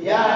Yeah.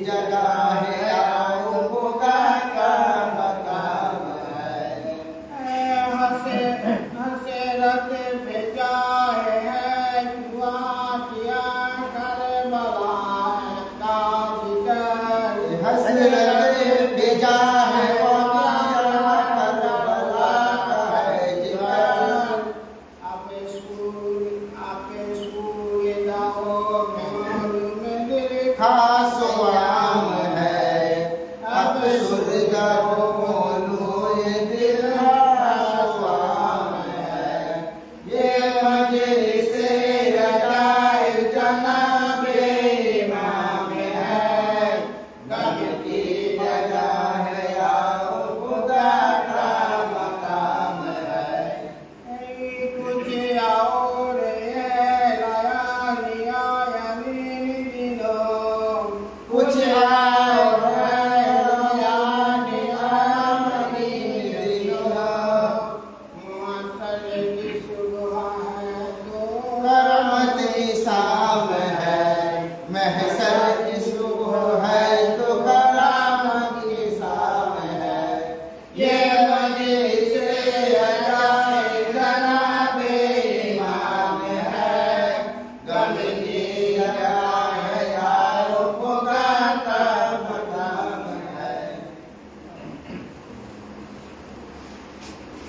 जगह है आओ होगा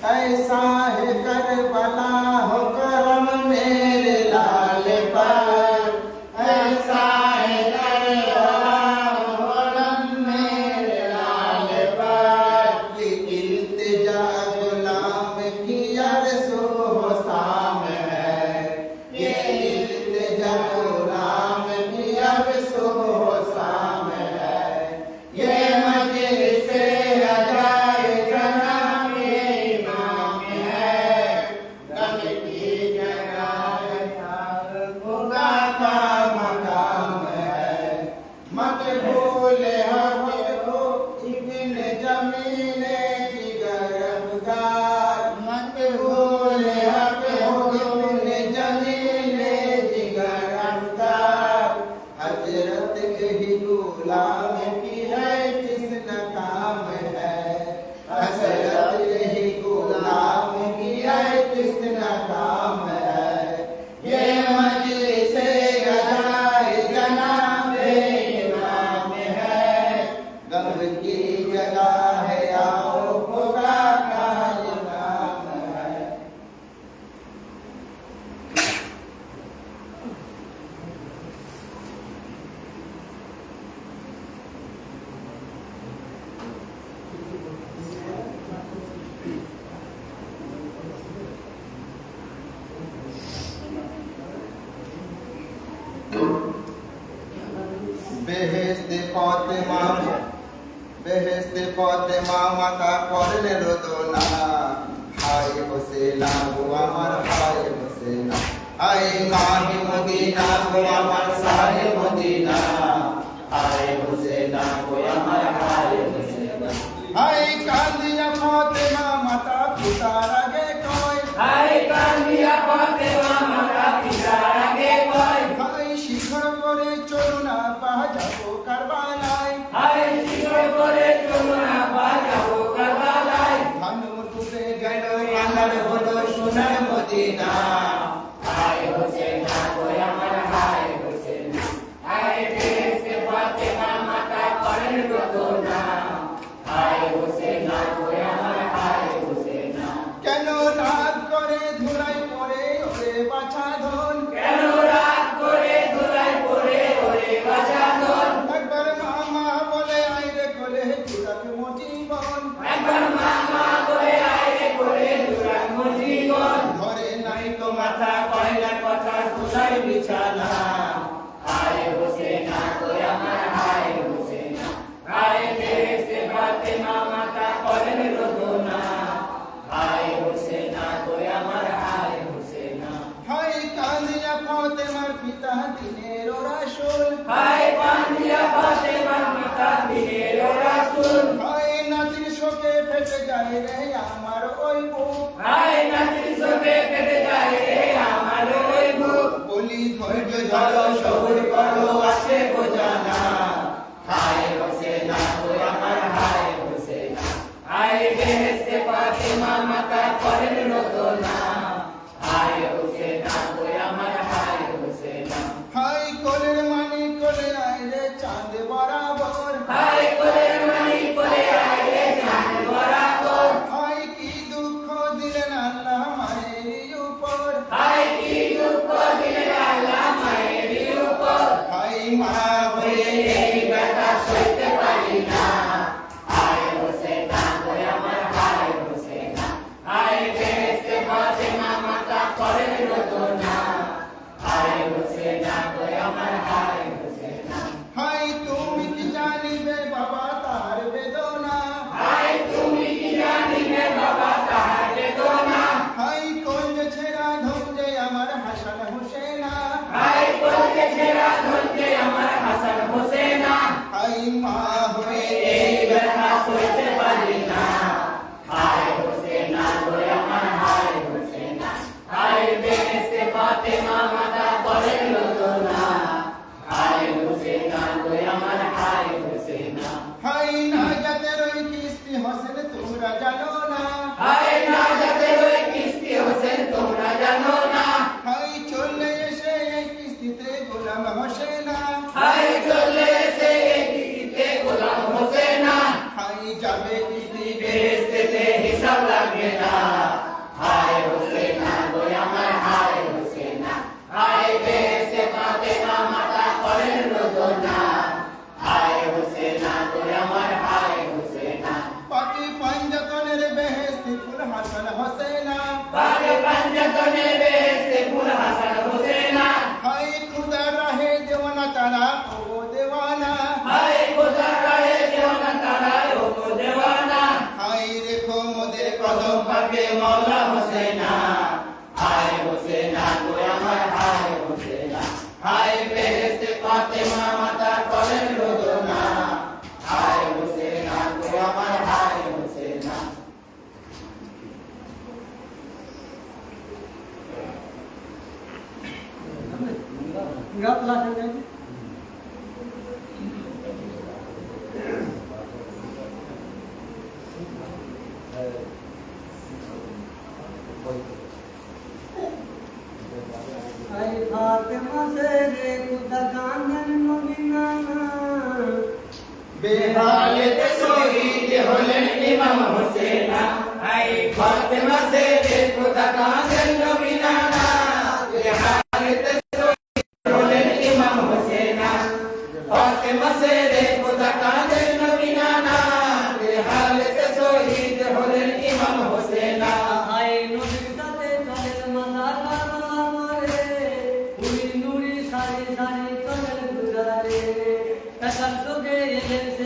ऐसा है करबला हो करम मेरे लाल पर, ऐसा है करबला हो करम मेरे लाल पर। ये इल्तिजा गुलाम की अरज़ो शाम है, ये इल्तिजा गुलाम की अरज़ो शाम है। ये मजलिस अजाए जनाब इमाम है, गम की जगह खुदा का मकाम है। मकबूल हो इब्न जमील जिगर अफ़गार, मकबूल हो इब्न जमील जिगर अफ़गार। हज़रत ही गुलाम की है जिस्म काम है, हज़रत ही गुलाम की है जिस्म काम है। ये मजलिस अज़ाए जनाब इमाम है, गम की जगह है आओ खुदा का इनाम है। বেহেশতে ফাতেমা, বেহেশতে ফাতেমা মাতা করলেন রোদনা। হায় হোসেনা গো আমার হায় হোসেনা, আয় মাহে মদিনা গো আমার শাহে মদিনা। হায় হোসেনা গো আমার হায় হোসেনা, হায় কান্দিয়া ফাতেমা মাতা পিতার আগে কয়, হায় কান্দিয়া ফাতেমা মাতা পিতার আগে কয়। হায় শিখর করে চলো না বাজাবো কারবালায়, হায় শিখর করে চলো না বাজাবো কারবালায়। ভানু ডুবে গেল আঁধার হলো সোনার মদিনা। হায় হোসেনা গো আমার হায় হোসেনা, হায় বেহেশতে ফাতেমা মাতা করেন রোদনা। হায় হোসেনা গো আমার হায় হোসেনা, কেন রাগ করে ধুলাই পড়ে ওরে বাছা ধন, কেন রাগ করে ধুলাই পড়ে ওরে বাঁচাধন। একবার মামা বলে আইরে কোলে জুড়াক মজিবন, একবার মামা বলে আইরে কোলে জুড়াক মজিবন। ধরে নাই তো মাথা কয়লা কথা সুসাই বিছানা। হায় হোসেনা গো আমার হায় হোসেনা, হায় বেহেশতে ফাতেমা মাতা করেন রোদনা। হায় হোসেনা গো আমার হায় হোসেনা, হায় কাঁদিয়া ফাতেমার পিতা দিনের রাসূল, হায় কান্দিয়া ফাতেমার মাতা দিনের রাসূল। হায় নাতির শোকে ফেটে যায় রে আমার ওই বুক, হায় নাতির চোখে কেটে যায় রে আমার ওই বুক। বলি ধৈর্য ধরো সবুর করো আছে বোঝানা। হায় হোসেনা গো আমার হায় হোসেনা, হায় বেহেশতে ফাতেমা মাতা করেন রোদনা। হায় হোসেনা গো আমার হায় হোসেনা, হায় কোলের মানি কোলে আইরে চাঁদ বরাবর, হায় কোলের মানি কোলে আইরে চাঁদ বরাবর। হায় কি দুঃখ দিলেন আল্লাহ মায়ের উপর, হায় কি দুঃখ দিলেন আল্লাহ মায়ের উপর। হায় মা হয়ে এই ব্যথা সইতে পারি না। হায় হোসেনা গো আমার হায় হোসেনা, হায় বেহেশতে ফাতেমা মাতা করেন রোদনা। হায় হোসেনা গো আমার হায় হোসেনা, হায় তুমি কি জানিবে বাবা তার বেদনা। হায় তুমি কি জানিবে বাবা তাহার বেদনা। হায় কোন ছেড়া ধরে আমার হাসান হোসেনা, হায় কোলকে ছেড়া ধরতে আমার হাসান হোসেনা। হায় মা হয়ে এই ব্যথা সইতে পারি না। হায় হোসেনা গো আমার হায় হোসেনা, হায় বেহেশতে ফাতেমা মাতা করেন রোদনা। হায় হোসেনা গো আমার হায় হোসেনা, হায় না যাদের ওই কিস্তি হোসেন তোমরা জানো না। হায় না যাতে ওই কিস্তি হোসেন তোমরা জানো না। হায় চলে এসে এই কিস্তিতে গোলাম হোসেনা, হায় চলে এসে এই কিস্তিতে গোলাম হোসেনা। হায় যাবে কিস্তি বেহেশতেতে হিসাব লাগে না হায় হোসেনা গো আমার হায় হোসেনা হায় বেহেশতে ফাতেমা মাতা করেন রোদনা হায় হোসেনা গো আমার হায় হোসেনা পাকি পাঞ্জাতনের বেহেশতি ফুল হাসান হোসেনা পাকে পাঞ্জাতনের বেহেশতে ফুল হাসান হোসেনা হায় খুদা রাহে দেওয়ানা তারা ও দেওয়ানা হায় খোদা রাহে দেওয়ানা তারা ও দেওয়ানা হায় রেখো মোদের কদম পাকে মওলা হোসেনা হায় হোসেনা গো আমার হায় হোসেনা হায় বেহেশতে ফাতেমা মাতা করেন রোদনা হায় হোসেনা গো আমার হায় Hosena Ay Fatima sere kuda kandan moginana বেহালেতে শহীদ হলেন ইমাম হোসেনা হায় ফাতেমা সেরে খোদা কাঁদেন নবী নানা বেহালেতে শহীদ হলেন ইমাম হোসেনা ফাতেমা সেরে খোদা কাঁদেন নবী নানা বেহালেতে শহীদ হলেন ইমাম Hosena ay nobir tate kalel mazala mare uri nuri sari sari kalel gudare kasar soge yelen se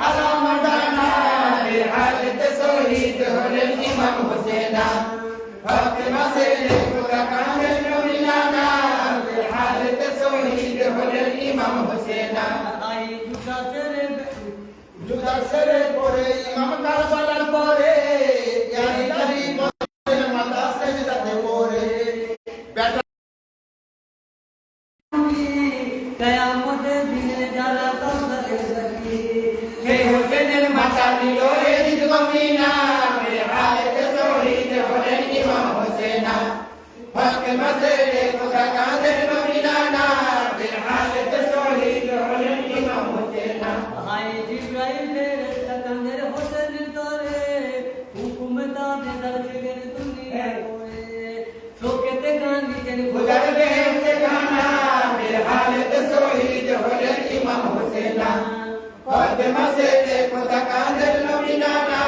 আলামদানা বেহালেতে শহীদ হলেন ইমাম হোসেনা ফাতেমা সেরে খোদা কাঁদেন নবী নানা বেহালেতে শহীদ হলেন ইমাম হোসেনা ay juda sere জুদা সেরে পরে ইমাম কারবালার পরে ইয়ারি দারি বলেন মাতা সেজদাতে পড়ে বেটা kıyamete dine jara tawsare saki হে হোসেনের মাতা নিল এদিক গমিনা বেহালেতে শহীদ হলেন ইমাম হোসেনা ফাতেমা সেরে খোদা কাঁদেন নবী নানা বেহালেতে শহীদ হলেন ইমাম Hosena ay jibrail tere sakandir hosen tore hukumeta de darjigir dunia hoye sokete gani chen খুদার বেহেশতে গানা বেহালেতে শহীদ হলেন ইমাম হোসেনা ফাতেমা সেরে খোদা কাঁদেন নবী নানা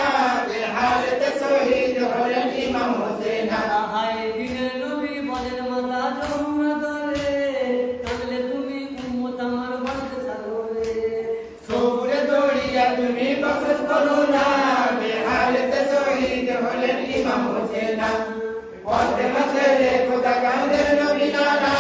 বেহালেতে শহীদ হলেন ইমাম Hosena ay dine nabi bolen mata jomna dore kadle tumi ummat amar band salore সবুরে দড়িয়া তুমি বখশ করো না বেহালেতে শহীদ হলেন ইমাম হোসেনা ফাতেমা সেরে খোদা কাঁদেন নবী নানা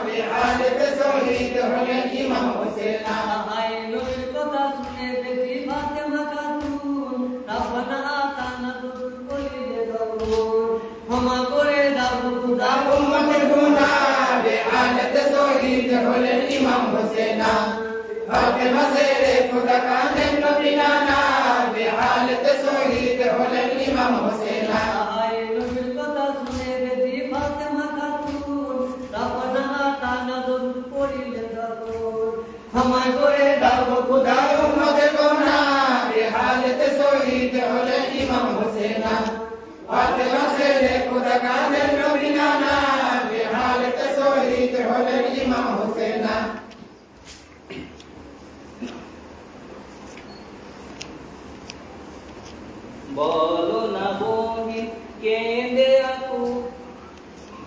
বেহালেতে শহীদ হলেন ইমাম Hosena ay nobir kotha sune bekhi fatima katun rabbana atana dur koli de darun hama kore dab khuda উম্মতের গুনাহ বেহালেতে শহীদ হলেন ইমাম হোসেনা ফাতেমা সেরে খোদা কাঁদেন নবী নানা বেহালেতে শহীদ হলেন ইমাম Hosena ay nobir kotha sune bekhi fatima katun rabbana atana dur koli de darun hama kore dab khuda খুদার উম্মতের গুনাহ বেহালেতে শহীদ হলেন ইমাম হোসেনা ফাতেমা সেরে খোদা কাঁদেন নবী নানা বেহালেতে শহীদ হলেন ইমাম হোসেনা বলো না বহিন কেঁদে আকু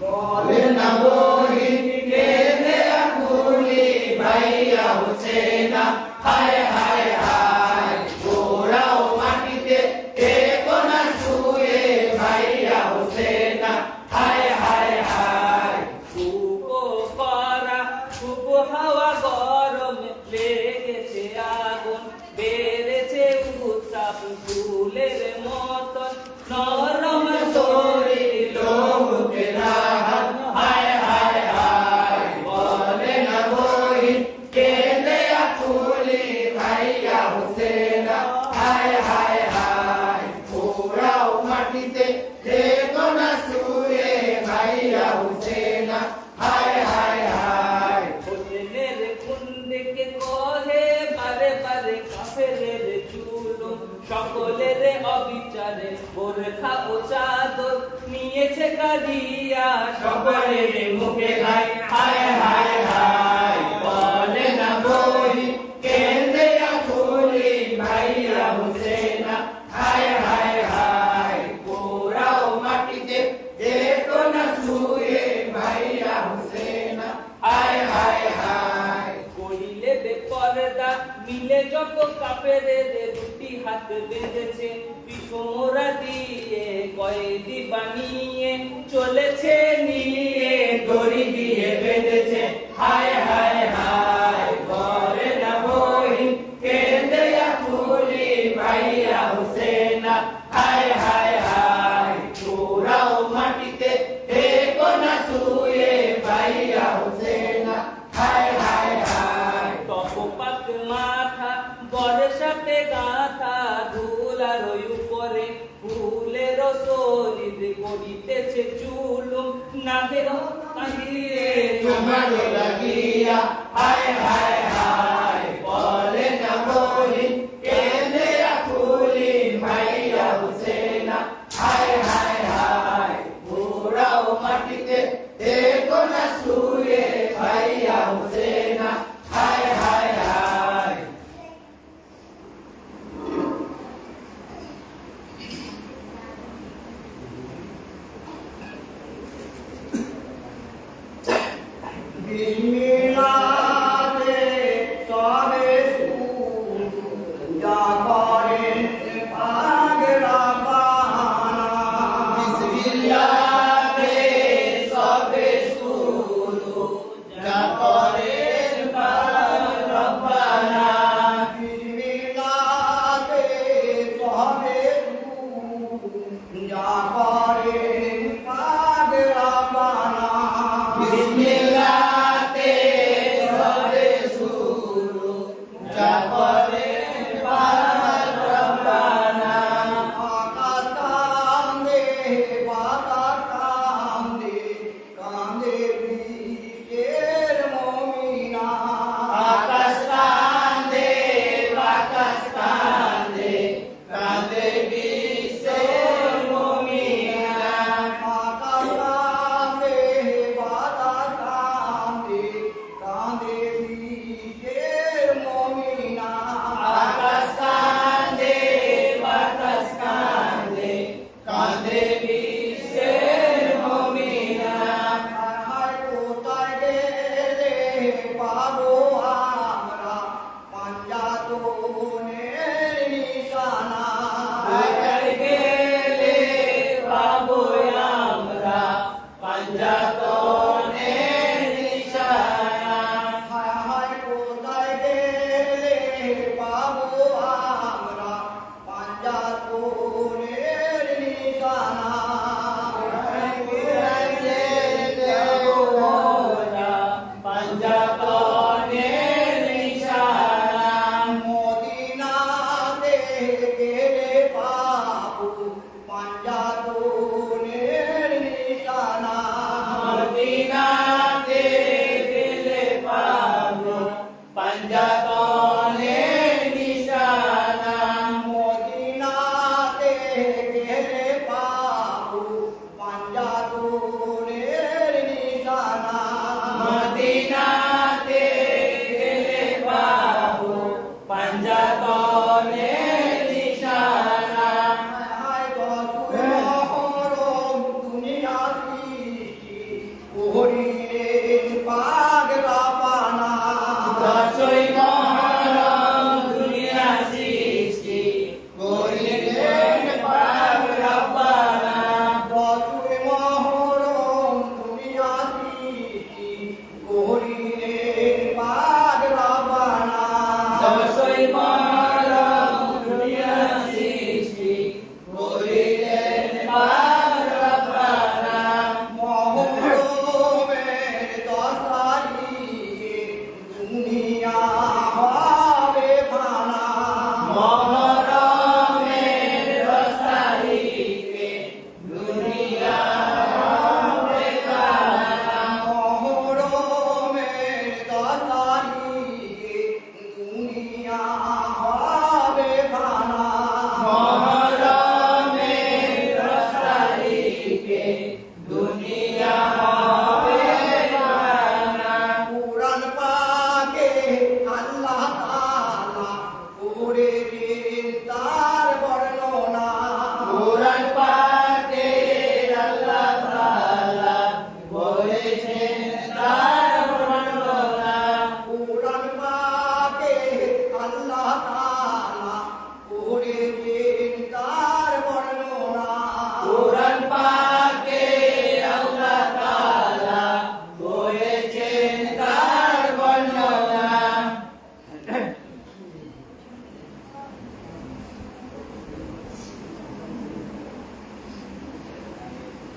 বলে না বহিন কেঁদে আকুলি ভাইয়া হোসেনা হায় হায় হায় গোরাও মাটিতে টেকো না শুয়ে ভাইয়া হোসেনা হায় হায় হায় কুকো করা কুকো হাওয়া গরম লেগেছে আগুন বেড়েছে উত্তাপ ফুলের মতন নরম শরীর লোকে রাহাত হায় হায় হায় বলে না বহিন কেঁদে আকুলি ভাইয়া হোসেনা হায় হায় হায় গোরাও মাটিতে টেকো না শুয়ে ভাইয়া হোসেনা হায় হায় হায় হোসেনের খুন্দেকে কহে বারে বারে কাফেরের জুলুম সকলের অবিচার রে বোরখা ও চাদর নিয়েছে কাঁদিয়া সকলের মুখে হায় হায় হায় হায় বলে না বই কেঁদে ফুলি ভাইয়া হুসেনা হায় হায় হায় পোড়াও মাটিতে দেখো না শুয়ে ভাইয়া হুসেনা হায় হায় হায় করিলে বেপরদা মিলে যত কাপেরে রে দুটি হাত বেঁধেছে পিছোরা দিয়ে কয়েদি বানিয়ে চলেছে নিয়ে দড়ি দিয়ে বেঁধেছে হায় হায় হায় বলে না বই কেঁদে ফুলি ভাইয়া হুসেনা হায় হায় হায় পোড়াও মাটিতে দেখো না শুয়ে ভাইয়া হুসেনা হায় হায় হায় তপপাত মাথা বর্ষাতে গাথা ধুলার ওই উপরে ফুলের শরীর করিতেছে চুলুম নাভের কাহিরে তোমার লাগিয়া হায় হায় হায় বলে না বই কেঁদে ফুলি ভাইয়া হুসেনা হায় হায় হায় পোড়াও মাটিতে দেখো না শুয়ে ভাইয়া হুসেনা হায় হায় হায় বিসমিল্লাহে সবে যা করেন আগরা পানা বিসমিল্লাহে সবে শুরু যা করেন রব্বানা বিসমিল্লাহে সবে যা করেন আগরা পানা বিসমিল্লাতে সবে শুরু যা করেন রব্বানা আকাশ কান্দে বাতাস কান্দে কান্দে বিশ্বের মমিনা আকাশ কান্দে বাতাস কান্দে কান্দে বিশ্বের মুমিনা আকাশ কান্দে বাতাস কান্দে কান্দে বিশ্বের মমিনা আকাশ কান্দে বাতাস কান্দে কান্দে বিশ্বের মুমিনা আর কোথায় গেলে পাবো আমরা পাঞ্জাতনের নিশানা আকার গেলে পাবো আমরা পাঞ্জাতনের নিশানা হায় হায় কোথায় গেলে পাবো আমরা পাঞ্জাতনের নিশানা পাঞ্জাতনের নিশানা মদিনাতে গেলে পাবো পাঞ্জাতনের নিশানা মদিনাতে গেলে পাবো পাঞ্জাতনের নিশানা মদিনাতে গেলে পাবো পাঞ্জাতনের নিশানা মদিনাতে গেলে পাবো পাঞ্জাতনের নিশানা হায় দশরহরম দুনিয়া সৃষ্টি করিলেন পাগলা পানা দশই মহরম দুনিয়া সৃষ্টি করিলেন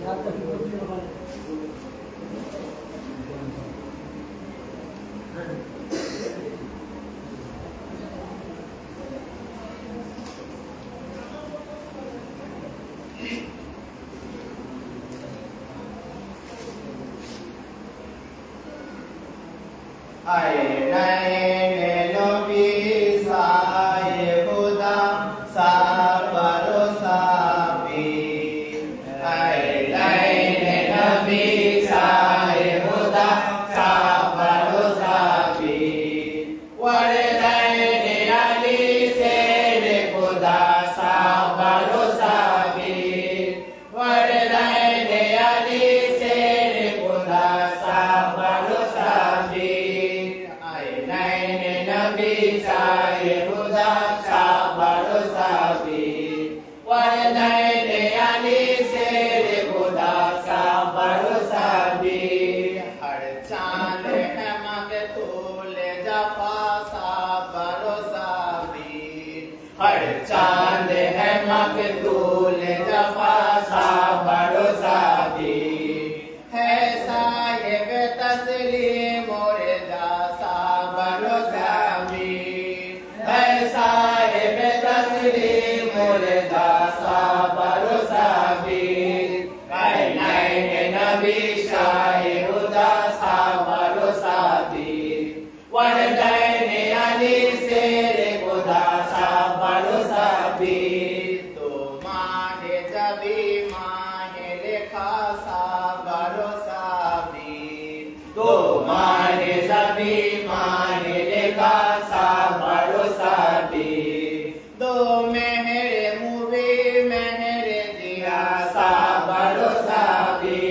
Ai nay Nabi Sahibuda Sabaro Sabi. Ai nay Nabi Sahibuda Sabaro Sabi. Warai nay Ali Sere Buda Sabaro Sabi. Warai nay Ali Sere Buda Sabaro Sabi. Nabi Sahibuda Sabaro Sabi. Warai ne Ali Sere Buda Sabaro Sabi. Har chand hai maktul Jafa Sabaro Sabi. Har chand hai maktul Jafa Sabaro Sabi. Hai sahib taslim aur Sabaro Sabi. Hai sahib taslim aur Sabaro Sabi. Hai nay Nabi Sahibuda Sabaro Sabi. Warai ne Ali Sere Buda Sabaro Sabi. Tumhare jabi mahe lekha Sabaro Sabi. Tumhare jabi mahe lekha Sabaro Sabi. Do mehre mubi mehre diya Sabaro Sabi.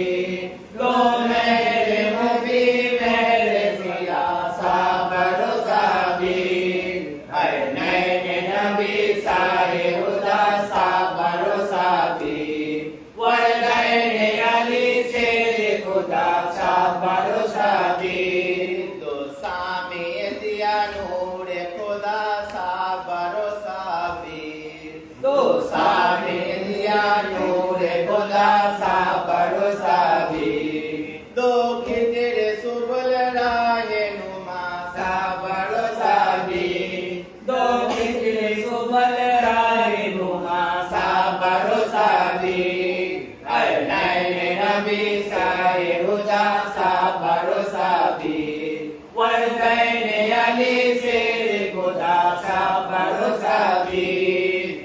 Do mehre mubi mehre diya Sabaro Sabi. Hai nay Nabi Sahibuda Sabaro Sabi. Warai ne Ali Sere Buda Sabaro Sabi. Do Sami diya Noor Khuda Sabaro Sabi. Do Sami diya Noor Khuda Sabaro Sabi. Do Khidir Subul Rahe Numa Sabaro Sabi. Do Khidir Subul Rahe Numa Sabaro Sabi. Hai nay Nabi Sahibuda Sabaro Sabi. Warai ne Ali Sere Buda Sabaro Sabi.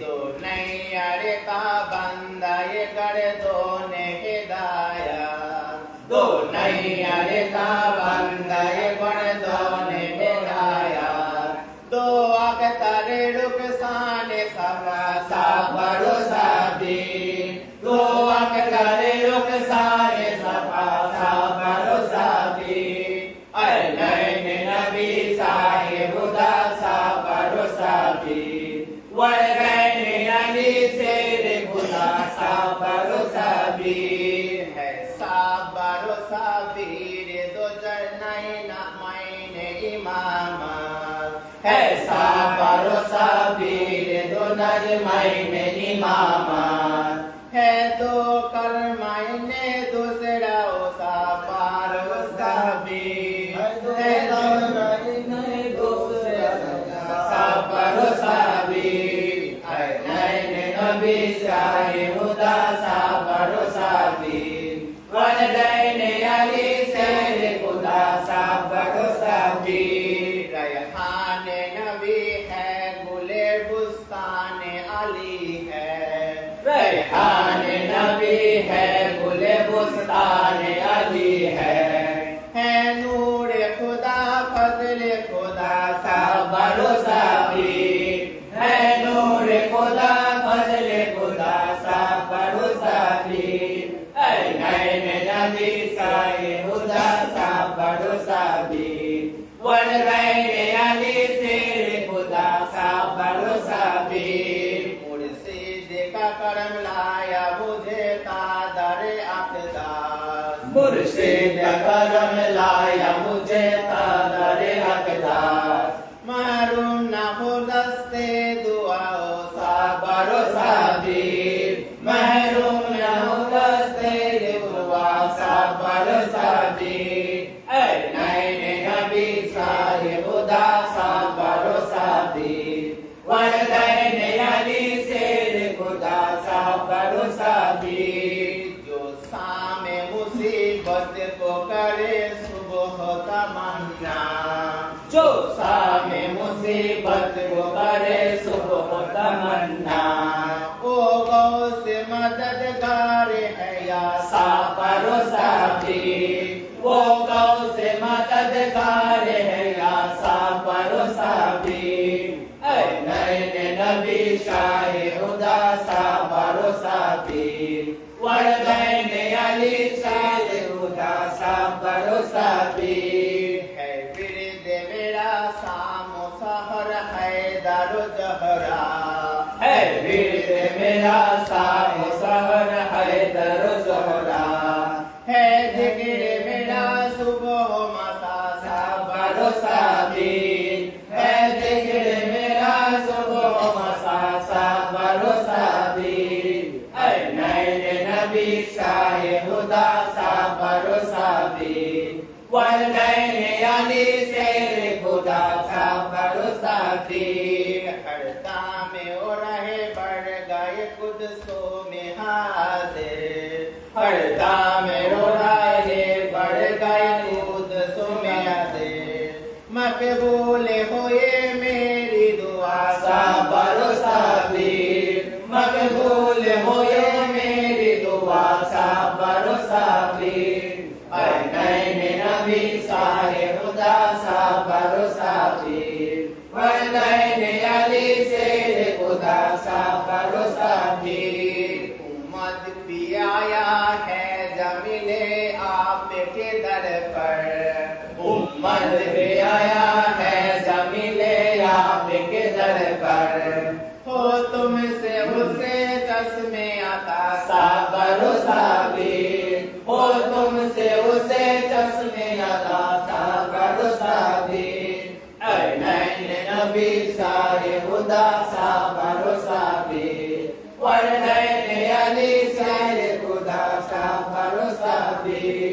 Do naiyare ka banda ye kar do ne hidayat. Do naiyare ka banda ye kar do ne hidayat. Do aktare ruksane Sabaro Sabi. Do aktare ruksane Sabaro Sabi. Ai nay Nabi Sahibuda Sabaro Sabi. Warai ne Ali Sere Buda Sabaro Sabi. Hai Sabaro Sabi re do jarnai na maine imamat. Hai Sabaro Sabi re do nar maine imamat. Hai do kar maine dusra o Sabaro Sabi. Hai do maine dusra Sabaro Sabi. Hai nay Nabi Sahibuda Sabaro Sabi. Warai ne Ali Sere Buda Sabaro Sabi. Raihan Nabi hai gule bustan Ali hai. Raihan Nabi hai gule bustan Ali hai. Hai Noor Khuda Fazl Khuda Sabaro Sabi. Hai Noor Khuda Fazl Khuda Sabaro Sabi. Hai nay Nabi Sahibuda Sabaro Sabi. Warai ne Ali Sere Buda Sabaro Sabi. Murshid ka karam laya mujhe qadar aqdas. Murshid ka karam laya mujhe qadar aqdas. Mahrum na ho daste dua o Sabaro Sabi. Mahrum na ho daste खुदा सा भरोसा भी जो सामे मुसीबत को करे सुबह तमन्ना जो सामे मुसीबत को करे सुबह तमन्ना ओ गौ से मददगार है या सा भरोसा भी वो गौ से मददगार है या सा भरोसा भी ऐ नैने नबी शाहे खुदा सा भरोसा भी वरदैने अली शाहे खुदा सा भरोसा भी है विरद मेरा सामो सहर है दारो जहरा है विरद मेरा साम सहर है दर जोहरा है जिक्र मेरा सुबह मसा सा भरोसा भी है जिक्र मेरा सुबह मसा सा भरोसा भी ऐ नैने नबी शाहे खुदा सा भरोसा भी वरदैने अली शेर खुदा सा भरोसा भी हड़ता में ओ रहे बढ़ गए खुद सो में हाजिर हरदा में रो रहे बढ़ गए खुद सो में हाजिर मकबूल होए मेरी दुआ सा भरोसा भी मकबूल होए मेरी दुआ सा भरोसा भी ऐ नैने नबी शाहे खुदा सा भरोसा भी वरदैने अली शेर खुदा सा भरोसा भी उम्मत भी आया है जमीले आपके दर पर उम्मत भी आया है जमीले आपके दर पर हो तुमसे उसे चश्मे आता सा भरोसा भी हो तुमसे उसे चश्मे अदा सा भरोसा भी ऐ नैने नबी शाहे खुदा सा भरोसा भी वरदैने अली शाहे खुदा सा भरोसा भी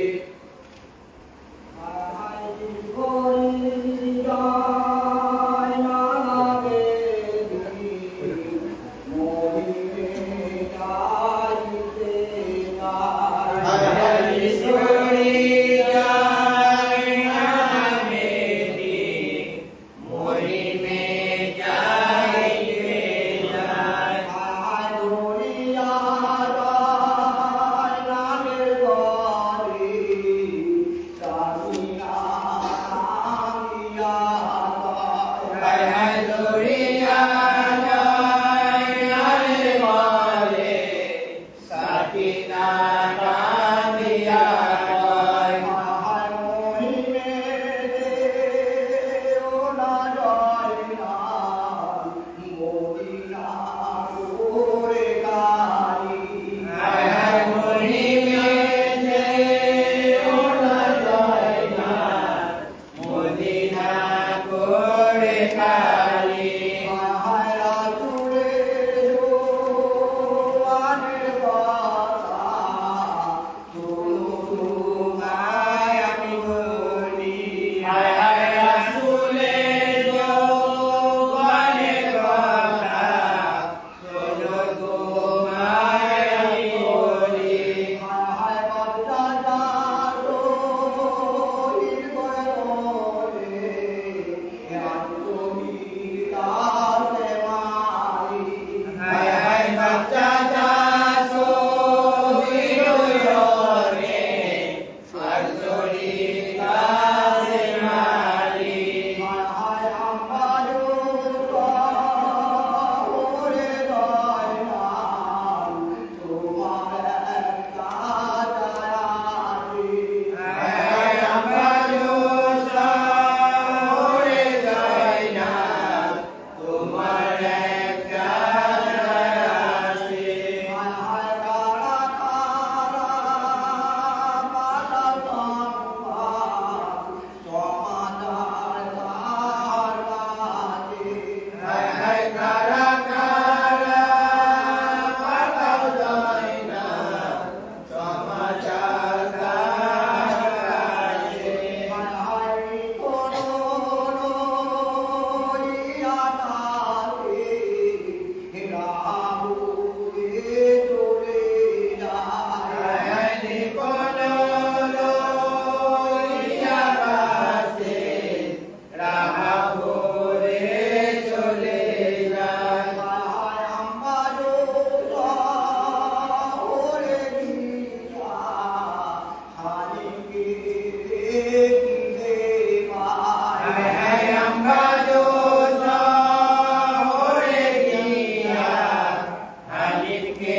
হানিফকে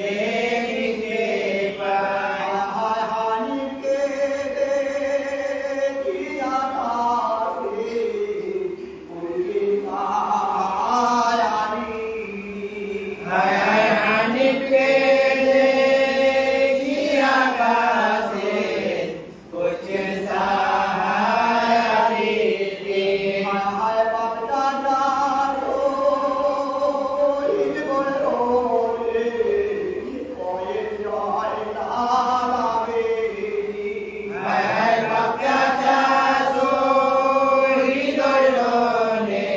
দেখিতে পাই হানিফকে দেখিয়া কাছে হায় হায় হানিফকে দেখিয়া কাছে করছে সাহারি হায় বাপ দাদা হায় হায় বাপ্পা চাচো হৃদয় রনে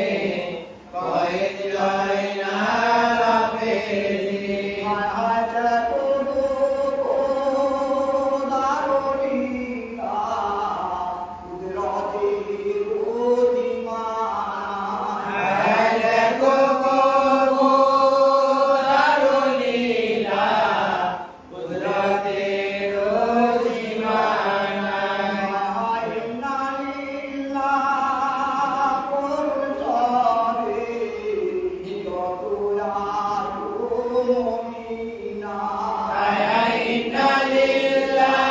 কয়েক লয় না লাভেরি হায় দেখো গো দারুলীলা কুদরতের সীমানা হায় হায় ইন্না লিল্লাহ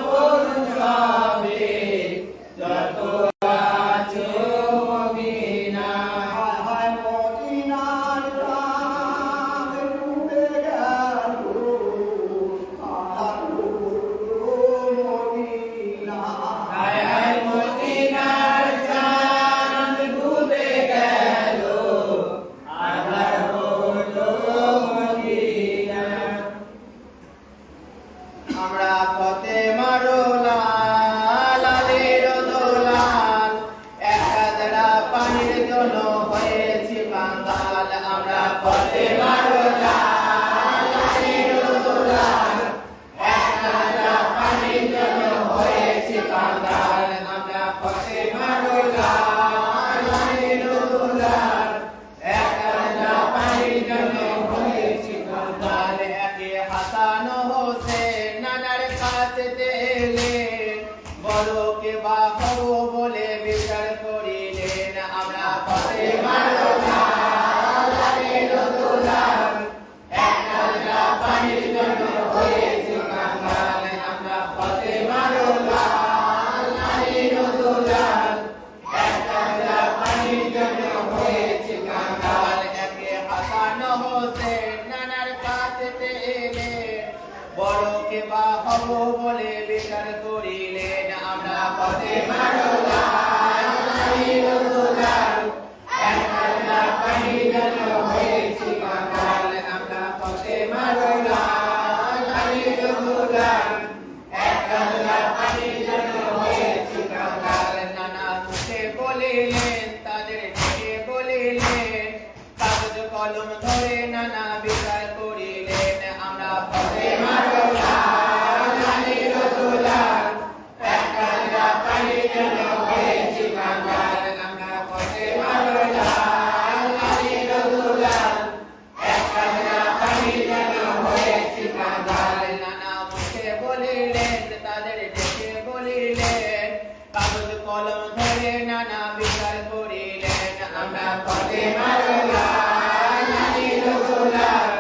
করুন সবে যত আছো মুমিনা হায় হায় মদিনার চাঁদ ডুবে গেল আধার হলো মদিনা আমরা পথে মারো লাল আলের দোলাল এক কাজরা পানির জন্য হয়েছি বাঙাল আমরা পথে মারো লাল আলের দোলাল এক কাজরা পানির জন্য হয়েছি বাঙাল আমরা পথে মারো লাল আলের দোলাল এক কাজরা পানির জন্য হয়েছি বাঙাল একে হাসান হোসেন নানার কাছে এলেন বড় কে বা হবো বলে বিচার করিলেন আমরা পথে মারো লাল আলের দোলাল এক কাজরা পানির জন্য হয়েছি বাঙাল আমরা পথে মারো লাল আলের দোলাল এক কাজরা পানির জন্য হয়েছি বাঙাল একে হাসান হোসেন নানার কাছে এলেন বড় কে বা হবো বলে বিচার করিলেন আমরা পথে মারো লাল আলের দোলাল এক কাজরা পানির জন্য হয়েছি বাঙাল আমরা পথে মারো লাল আলের দোলাল এক কাজরা পানির জন্য হয়েছি বাঙাল নানা মুখে বলিলেন তাদের ডেকে বলিলেন কাগজ কলম ধরে নানা বিচার করিলেন আমরা পথে মারো লাল আলের দোলাল এক কাজরা পানির জন্য হয়েছি বাঙাল আমরা পথে মারো লাল আলের দোলাল এক কাজরা পানির জন্য হয়েছি বাঙাল নানা মুখে বলিলেন তাদের ডেকে বলিলেন কাগজ কলম ধরে নানা বিচার করিলেন আমরা পথে মারো লাল আলের দোলাল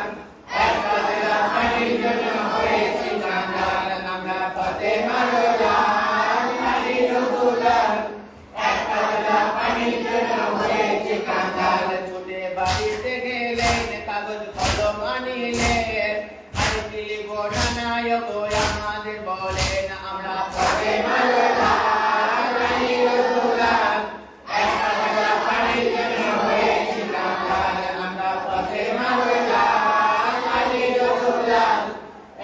এক কাজরা পানির জন্য হয়েছি বাঙাল আমরা পথে মারো লাল আলের দোলাল এক কাজরা পানির জন্য হয়েছি বাঙাল ছুটে বাড়িতে গেলেন কাগজ কলম আনিলেন আর কি লিখব নানা গো আমাদের বলেন আমরা পথে মারো লাল আলের দোলাল এক কাজরা পানির জন্য হয়েছি বাঙাল আমরা পথে মারো লাল আলের দোলাল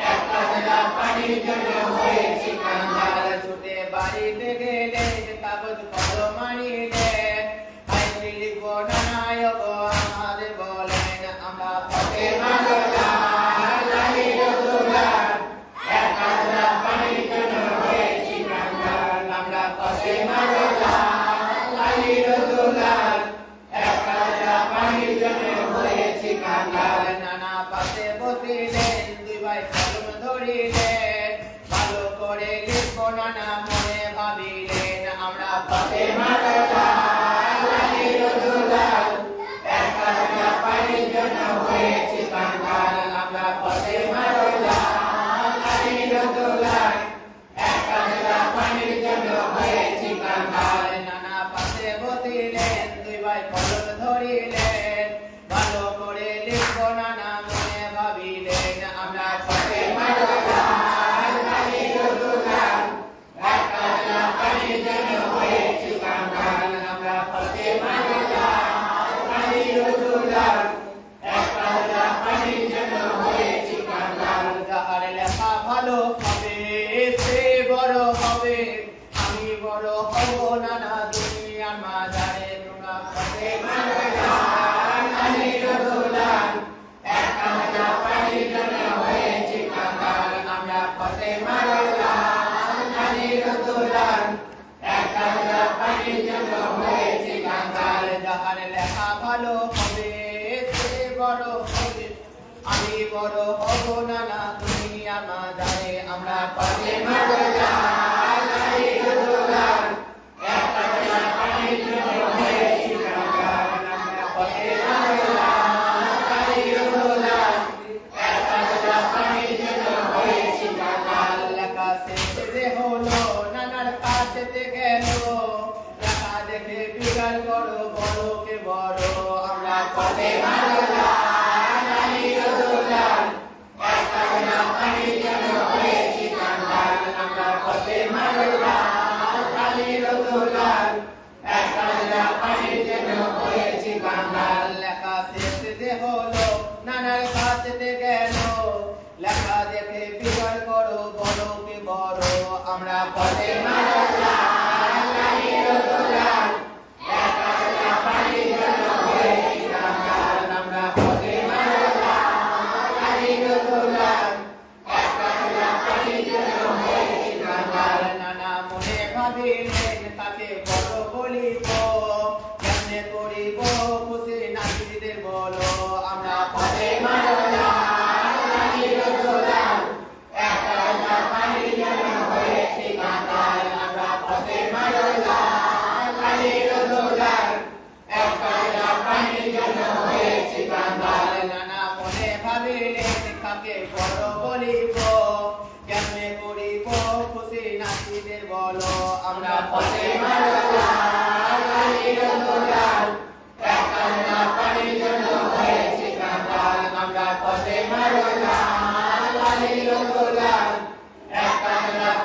এক কাজরা পানির জন্য হয়েছি বাঙাল ছুটে বাড়িতে গেলেন কাগজ কলম আনিলেন আর কি লিখব নানা গো আমাদের বলেন আমরা পথে মারো লাল আলের দোলাল এক কাজরা পানির জন্য হয়েছি বাঙাল আমরা পথে মারো লাল আলের দোলাল এক কাজরা পানির জন্য হয়েছি বাঙাল নানা পাশে বসিলেন দুই ভাই কলম ধরিলেন ভালো করে লিখবো নানা মনে ভাবিলেন আমরা পথে মারো লাল আলের দোলাল এক কাজরা পানির জন্য হয়েছি বাঙাল আমি বড় হব না না তুমি আমাদারে আমরা পাশে মারলা বড় বড় কে বড় আমরা পাশে মারলা লেখা শেষে হলো নানার কাছে গেল লেখা দেখে বিকার করো বড় কে বড় আমরা পথে মারলা আমরা পথে মারলা নানা মনে ভাবিলেন তাকে বড় বলিব কেমনে করিব খুশি নাতিদের বলো আমরা পথে মারলা আমরা পথে মারলা নানা মনে ভাবিলেন কাকে বড় বলিব কেমনে করিব খুশি নাতিদের বলো আমরা পথে মারলা আমরা পথে মারলা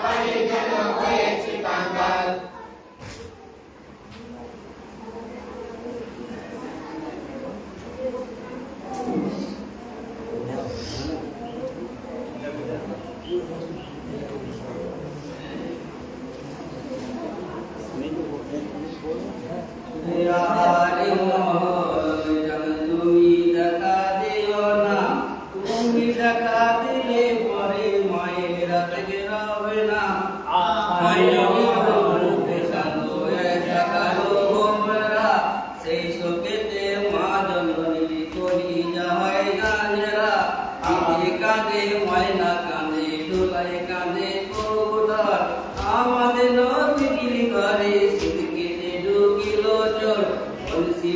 পানির জন্য হয়েছি কাঙ্গাল আমাদের নদী করে সিদ্ধকে ঢুকিল জল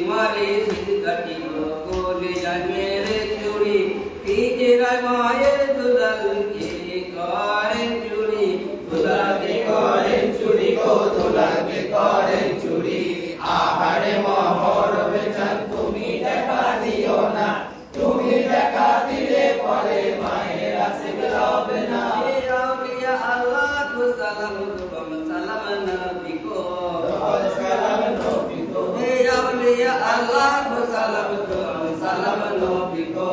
মারে সিদ্ধ কাটিল কোলে জামেরে চুরি পিজেরায় মায়ের দুলাল কে করেন চুরি দুলাকে করেন চুরি গো দুলাকে করেন চুরি আহারে মহর বেচান তুমি দেখা দিও না তুমি দেখা দিলে পরে মায়ের আশিক হবে না আল্লাহ কো সালাম কম সালাম নবী কো সালাম নবী কো হে আউলিয়া আল্লাহ কো সালাম কম সালাম নবী কো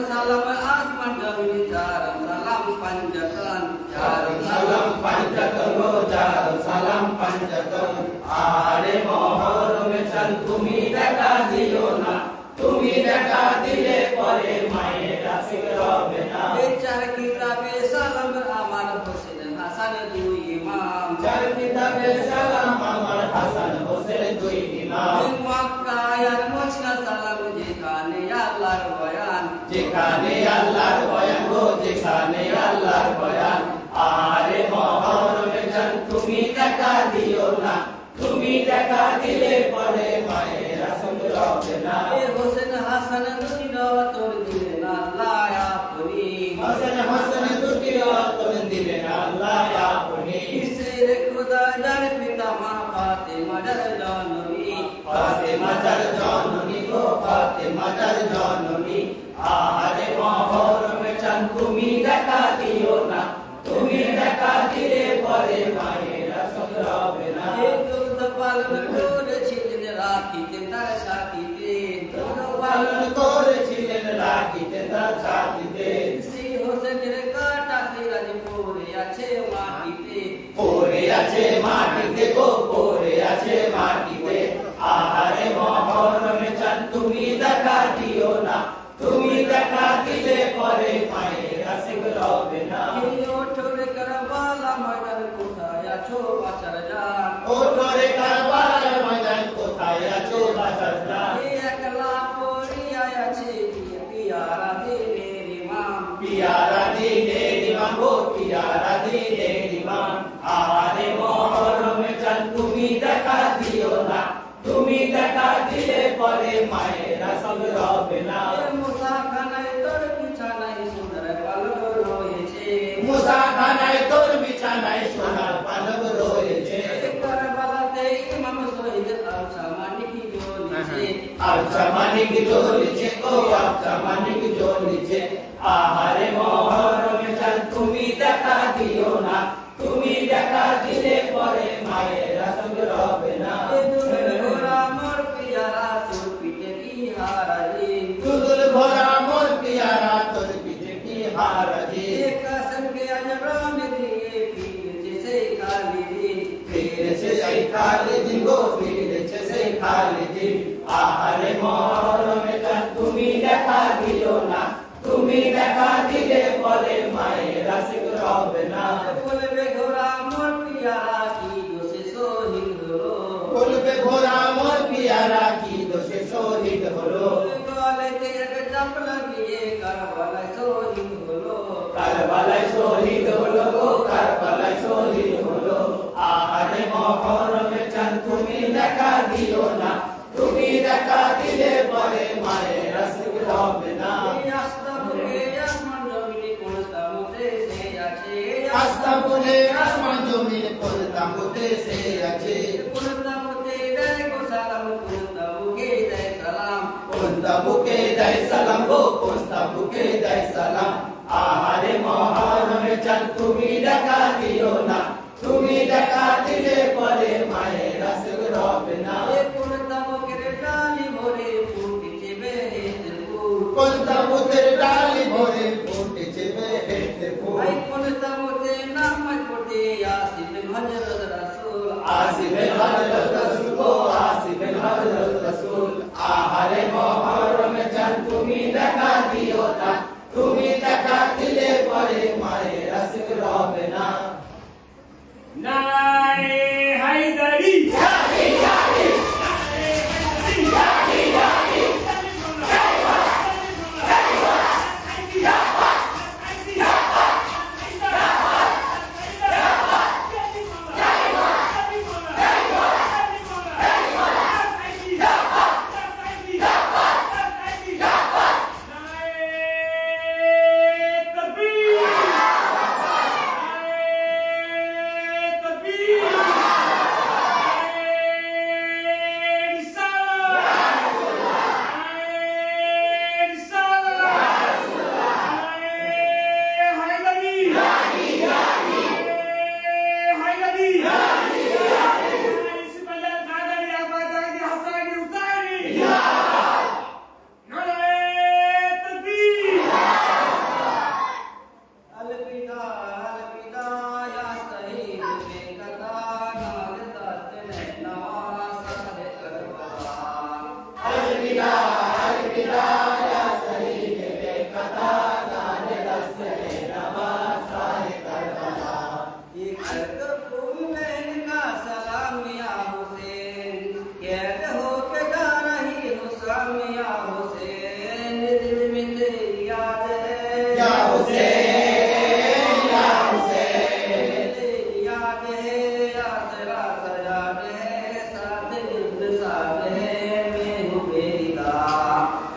সালাম আসমান জমিন চার সালাম পঞ্জতন চার সালাম পঞ্জতন চার সালাম পঞ্জতন আরে মোহর মে চল তুমি দেখা দিও না তুমি দেখা দিলে পরে মায়ের আশিক হবে না এই চার কিতাবে সালাম আমার হোসেন হাসান দুই ইমাম চার কিতাবে সালাম আমার হাসান হোসেন দুই ইমাম মক্কায় আর মদিনা সালাম যেখানে আল্লাহর বয়ান যেখানে আল্লাহর বয়ান গো যেখানে আল্লাহর বয়ান আরে মহরমে জান তুমি দেখা দিও না তুমি দেখা দিলে পরে মায়ের আশিক হবে না এ হোসেন হাসান দুই রতন দিলেন আল্লাহ আপনি হাসান হাসান দুটি রতন দিলেন আল্লাহ আপনি ইসের খোদা জান পিতা মা ফাতেমা জান জননী ফাতেমা জান জননী গো ফাতেমা জান জননী আরে মহরমে জান তুমি দেখা দিও না তুমি দেখা দিলে পরে মায়ের আশিক হবে না এ দুধ পালন করেছিলেন রাখিতে তার সাথীতে দুধ পালন করেছিলেন রাখিতে তার সাথীতে শ্রী হোসেনের কাটা সিরাজ পড়ে আছে মাটিতে পড়ে আছে মাটিতে গো পড়ে আছে মাটিতে আহারে মহরমে চান তুমি দেখা দিও না তুমি দেখা দিলে পরে মায়ের আশিক হবে না ওঠরে কারবালা ময়দান কোথায় আছো বাছার জান ওঠরে কারবালা ময়দান কোথায় আছো বাছার জান একলা পড়িয়া আছে পিয়ারা দিন পিয়ারা দিনের ইমাম গো পিয়ারা দিনের ইমাম আহারে মহরমে চাঁদ তুমি দেখা দিও না তুমি দেখা দিলে পরে মায়েরা সব রবে না মুসাখানায় তোর বিছানায় সোনার পালক রয়েছে মুসাখানায় তোর বিছানায় সোনার পালক রয়েছে কারবালাতে ইমাম শহীদ আলসা মানিক জ্বলেছে আচ্ছা মানিক জ্বলেছে ও আচ্ছা মানিক জ্বলেছে আহারে মহরমে চাঁদ তুমি দেখা দিও না তুমি দেখা দিলে পরে মায়েরা সব রবে না দুধের ঘোড়া মোর পিয়ারা তোর পিঠে কি হারালি দুধুর ভরা মোর পিয়ারা তোর পিঠে কি হারাজি কাসম কে আজরাম দিয়ে ফিরেছে সেই খালি দিন ফিরেছে সেই খালি দিন গো ফিরেছে সেই খালি দিন আহারে মহরমে চাঁদ তুমি দেখা দিও না তুমি দেখা দিলে পরে মায়েরা সব রবে না বলবে ঘোড়া মোর পিয়ারা কি দোষে শহীদ হলো বলবে ঘোড়া মোর পিয়ারা কি দোষে শহীদ হলো গলাতে এক চাপ লাগিয়ে কারবালায় শহীদ হলো কারবালায় শহীদ হলো গো কারবালায় শহীদ হলো আহারে মহরমে চাঁদ তুমি দেখা দিও না তুমি দেখা দিলে পরে মায়েরা সব রবে না আস্তা বলে আসমান জমিন পর্দা হতে সে আছে পর্দা বুকে দেয় সালাম গো পর্দা বুকে দেয় সালাম আহারে মহরমে চাঁদ তুমি দেখা দিও না তুমি দেখা দিলে পরে মায়েরা সব রবে না পর্দা বুকের ডালি ভরে ফুটেছে বেহেশতের ফুল আসিবেন হযরত রাসূল গো আসিবেন হযরত রাসূল আহারে মহরমে চাঁদ তুমি দেখা দিও না তুমি দেখা দিলে পরে মায়েরা সব রবে না নারায়ে হায়দারি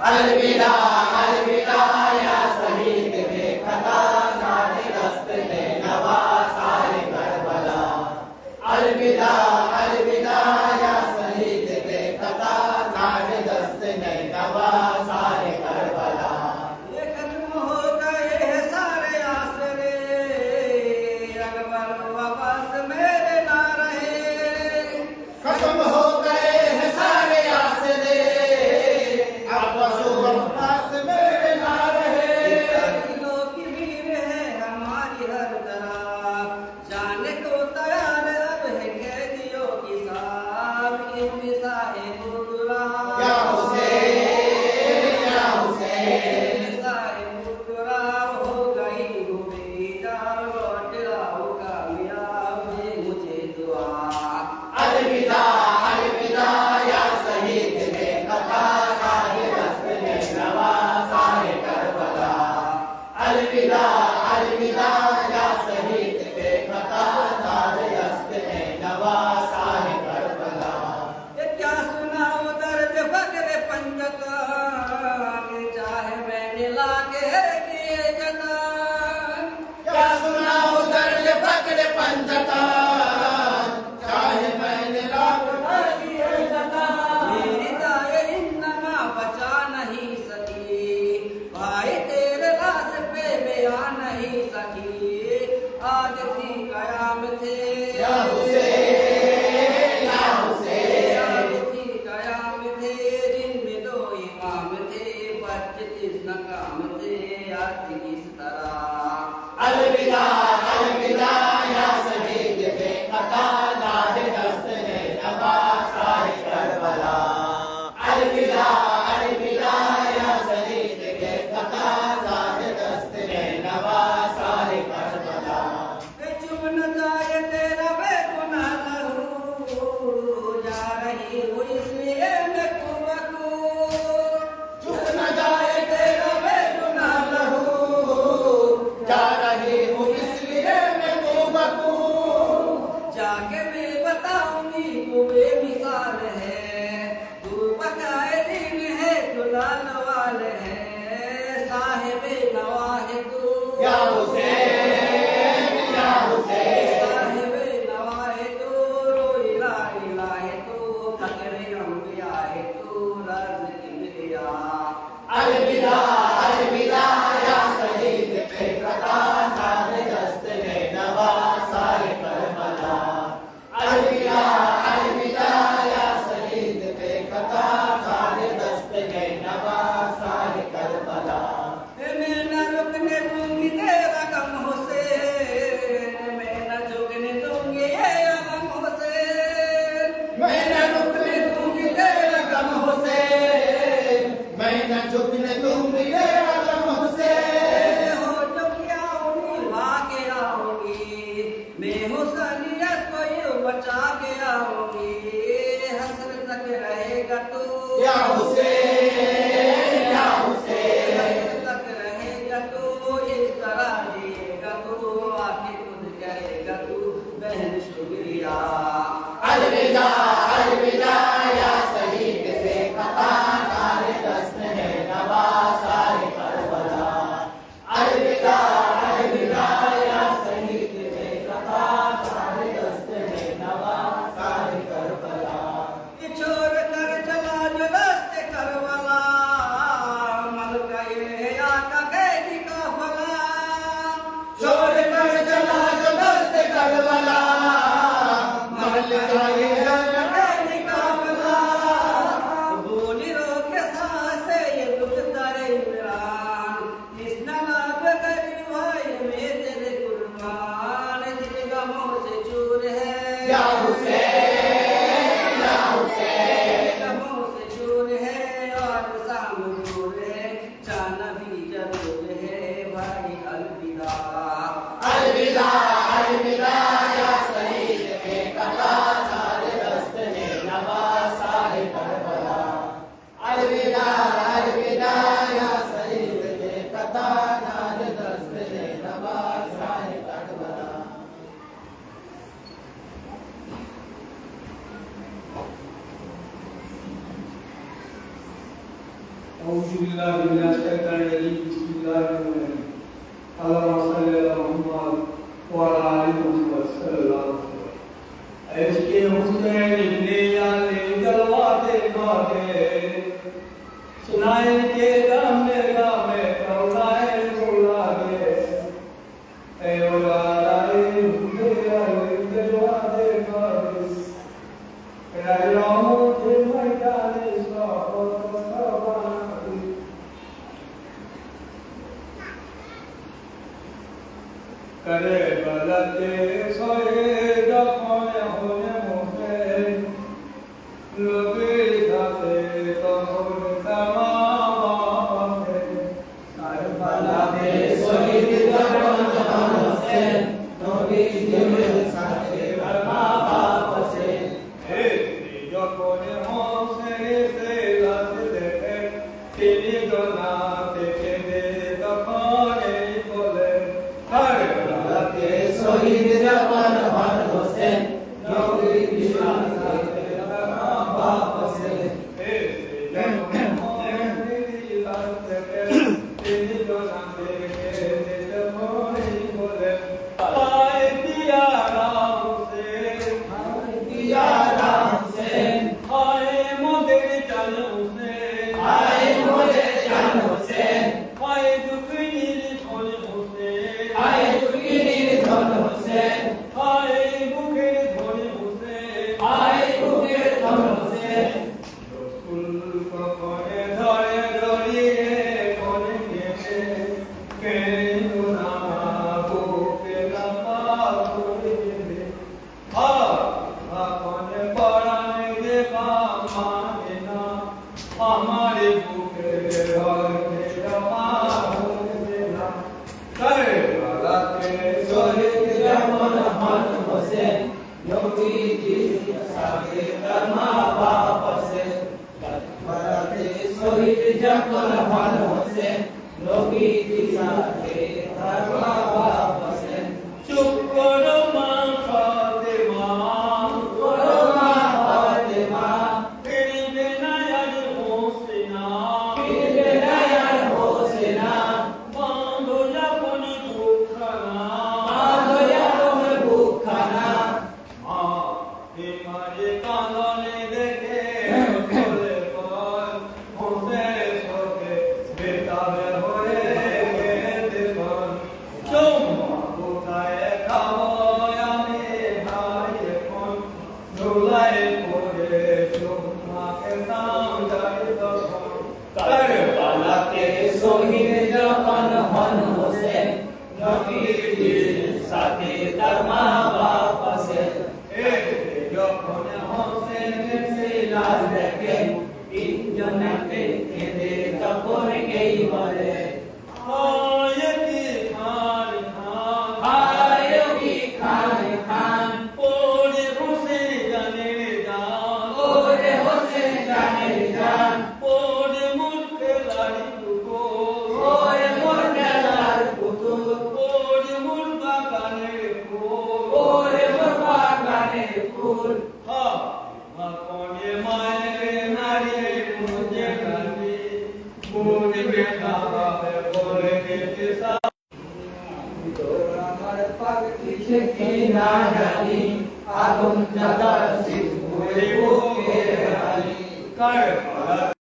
अलविदा अलविदा या शहीद बेखता सारे दस्त ने नवा सारे करबला अलविदा अलविदा या शहीद बेखता सारे दस्त ने नवा सारे करबला ये खत्म हो गए सारे अलविदा अलविदा या शहीद के खता ताज अस्त में नवा साहे करबला। ये क्या सुनाओ दर्द फक्र पंजता चाहे मैंने लाके किए जतान। क्या सुनाओ दर्द फक्र पंजता चाहे मैंने लाख किए जतान। मेरी दाए इन्नमा बचा नहीं सकी भाई तेरे लाश पे बयान नहीं सकी। आज थी कयाम थे या हुसैन या हुसैन। आज थी कयाम थे जिनमें दो इमाम थे बच्चे इस नकाम थे आज किस तरह। अलविदा अलविदा या शहीद के खता ताज अस्त में नवा साहे करबला। अलविदा अलविदा या शहीद के खता ताज अस्त में नवा साहे करबला। चुप न जाए तेरा बेगुनाह लहू जा रही हूँ इसलिए मैं कुबकू। चुप न जाए तेरा बेगुनाह लहू जा रही हूँ इसलिए मैं तो बकू। जाके मैं बताऊंगी तू बेमिसाल है तू बकाए दिन है तू लाल वाल है साहिबे नवा है तू। या हुसैन या हुसैन। साहिबे नवा है तू रोइला इला है तू फकरे अंबिया है तू राज किबरिया। अलविदा अलविदा या शहीद के खता ताज अस्त में नवा साहे करबला। अलविदा अलविदा या शहीद के खता ताज अस्त में नवा साहे करबला। मैं न रुकने दूंगी तेरा गम हुसैन मैं न झुकने दूंगी ये अलम हुसैन। मैं न रुकने दूंगी तेरा गम हुसैन मैं न झुकने दूंगी तेरा गम हुसैन। हो जो क्या होगी वहाँ के आऊंगी मैं हुसैनियत को ये बचा के आऊंगी हसर तक रहेगा तू। या हुसैन या हुसैन। हसर तक रहेगा तू इस तरह जिएगा तू आके खुद करेगा तू बहन शुक्रिया। अलविदा अलविदा या शहीद के खता ताज अस्त में नवा साहे करबला। अलविदा अलविदा या शहीद के खता ताज अस्त में नवा साहे करबला। ये छोड़ कर चला जो रास्ते करवला मल गए आका कैदी का फला। छोड़ कर चला जो दस्त करबला मल गए कैदी का फला बोली रोके सांसे ये दुख तारे इमरान इस नवाब गरीब भाई में तेरे कुर्बान दिल गमों से चूर है। या हुसैन या हुसैन। गमों से चूर है और शाम दूर है जाना भी जरूर है भाई अलविदा। अलविदा अलविदा या शहीद के खता ताज अस्त में नवा साहे करबला। अलविदा अलविदा या शहीद के खता ताज अस्त में नवा साहे करबला। أعوذ بالله من الشيطان الرجيم بسم الله الرحمن الرحيم اللهم صل على محمد وعلى آل محمد صلى الله عليه وسلم। इसके हुसैन इब्ने याले जलवाते गाते सुनाए के गामे गामे कौलाए कौलाए ए औलादाए हुसैन याले जलवाते गाते रामो के मैदाने करे बलते सोए जखने होने मुझे लोगे जाते तो होने तमाम है करे बलते सोए जखने होने नबी दिल साथे बना बाप से हे जखने होने से लाते देखे तेरी गना देखे दे तखने बोले हमारे बुके हरे करे वाला के सोहित जमन मन हुसैन योगी जी सागे कर्मा बाप से बरते सोहित जमन मन हुसैन योगी जी सागे कर्मा बाप से चुप करो मां फातिमा करो मां फातिमा तेरी बिना यार होसना फिर बिना यार होसना बांधो अपनी भूखना बांधो अपनी भूखना मां तुम्हारे कानों देखे बोले बोल होसे सोके बेटा में होए देखन चुम उठाए खाओ या में भाई कौन दुलाए कोरे चुम के नाम जाए तो कर वाला के सोहित जमन मन हुसैन योगी जी सागे कर्मा बाप से যখন হোসেন से लाज देखे इन जन्नते के कपूर के मरे আয়তি খান খান आयोगी खान खान ওরে হোসেন জানের জান ओरे हुसैन जाने जान ওরে মুখে লাড়ি দুগো ओरे मुर्गे लाल कुतुब ওরে মুর্গা গানের ফুল ओरे मुर्गा गाने फूल কোনে মায়ের নারী মুঝে গালি মুঝে বেটা বাবা বলে দিতে আমার পাগ পিছে কি না জানি আগুন জাগা শিব বুকে আলি कर